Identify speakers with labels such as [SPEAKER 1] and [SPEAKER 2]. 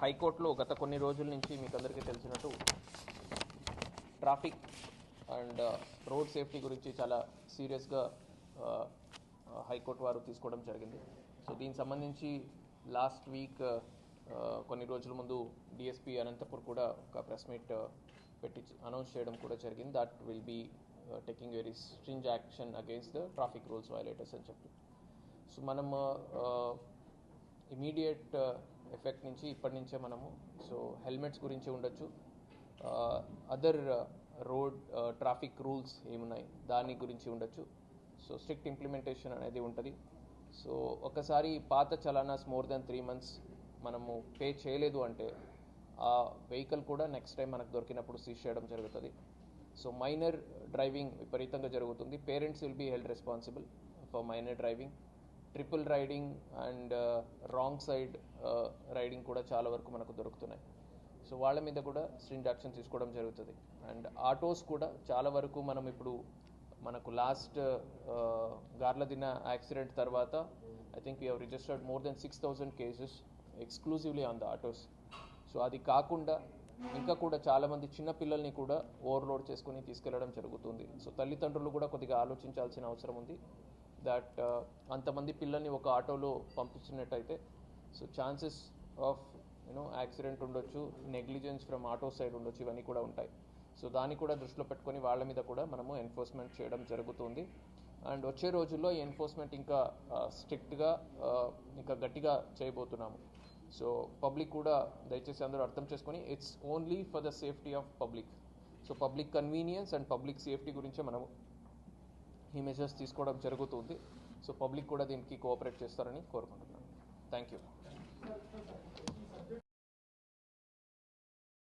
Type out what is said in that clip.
[SPEAKER 1] హైకోర్టులో గత కొన్ని రోజుల నుంచి మీకు అందరికీ తెలిసినట్టు ట్రాఫిక్ అండ్ రోడ్ సేఫ్టీ గురించి చాలా సీరియస్గా హైకోర్టు వారు తీసుకోవడం జరిగింది. సో దీనికి సంబంధించి లాస్ట్ వీక్ కొన్ని రోజుల ముందు డిఎస్పీ అనంతపూర్ కూడా ఒక ప్రెస్ మీట్ పెట్టి అనౌన్స్ చేయడం కూడా జరిగింది. That will be taking very stringent action against the traffic rules violators అని చెప్పి. సో మనం ఇమీడియట్ ఎఫెక్ట్ నుంచి ఇప్పటి నుంచే మనము హెల్మెట్స్ గురించి ఉండొచ్చు, అదర్ రోడ్ ట్రాఫిక్ రూల్స్ ఏమున్నాయి దాని గురించి ఉండొచ్చు. సో స్ట్రిక్ట్ ఇంప్లిమెంటేషన్ అనేది ఉంటుంది. సో ఒకసారి పాత చలానాస్ మోర్ దెన్ 3 months మనము పే చేయలేదు అంటే ఆ వెహికల్ కూడా నెక్స్ట్ టైం మనకు దొరికినప్పుడు సీజ్ చేయడం జరుగుతుంది. సో మైనర్ డ్రైవింగ్ విపరీతంగా జరుగుతుంది. Parents will be held responsible for minor driving. Triple riding and wrong side riding కూడా చాలా వరకు మనకు దొరుకుతున్నాయి. సో వాళ్ళ మీద కూడా స్ట్రింజ్ యాక్షన్ తీసుకోవడం జరుగుతుంది. అండ్ ఆటోస్ కూడా చాలా వరకు మనం ఇప్పుడు మనకు లాస్ట్ గార్లదిన యాక్సిడెంట్ తర్వాత I think we have registered more than 6,000 cases exclusively on the autos. So అది కాకుండా ఇంకా కూడా చాలామంది చిన్నపిల్లల్ని కూడా ఓవర్లోడ్ చేసుకుని తీసుకెళ్లడం జరుగుతుంది. సో తల్లిదండ్రులు కూడా కొద్దిగా ఆలోచించాల్సిన అవసరం ఉంది. దట్ అంతమంది పిల్లల్ని ఒక ఆటోలో పంపించినట్టయితే సో ఛాన్సెస్ ఆఫ్ యాక్సిడెంట్ ఉండొచ్చు, నెగ్లిజెన్స్ ఫ్రమ్ ఆటో సైడ్ ఉండొచ్చు, ఇవన్నీ కూడా ఉంటాయి. సో దాన్ని కూడా దృష్టిలో పెట్టుకొని వాళ్ళ మీద కూడా మనము ఎన్ఫోర్స్మెంట్ చేయడం జరుగుతుంది. అండ్ వచ్చే రోజుల్లో ఈ ఎన్ఫోర్స్మెంట్ ఇంకా స్ట్రిక్ట్గా ఇంకా గట్టిగా చేయబోతున్నాము. సో పబ్లిక్ కూడా దయచేసి అందరూ అర్థం చేసుకొని it's only for the safety of public. So public convenience and public safety గురించే మనము ఈ మెజర్స్ తీసుకోవడం జరుగుతుంది. సో పబ్లిక్ కూడా దీనికి కోఆపరేట్ చేస్తారని కోరుకుంటున్నాను. Thank you.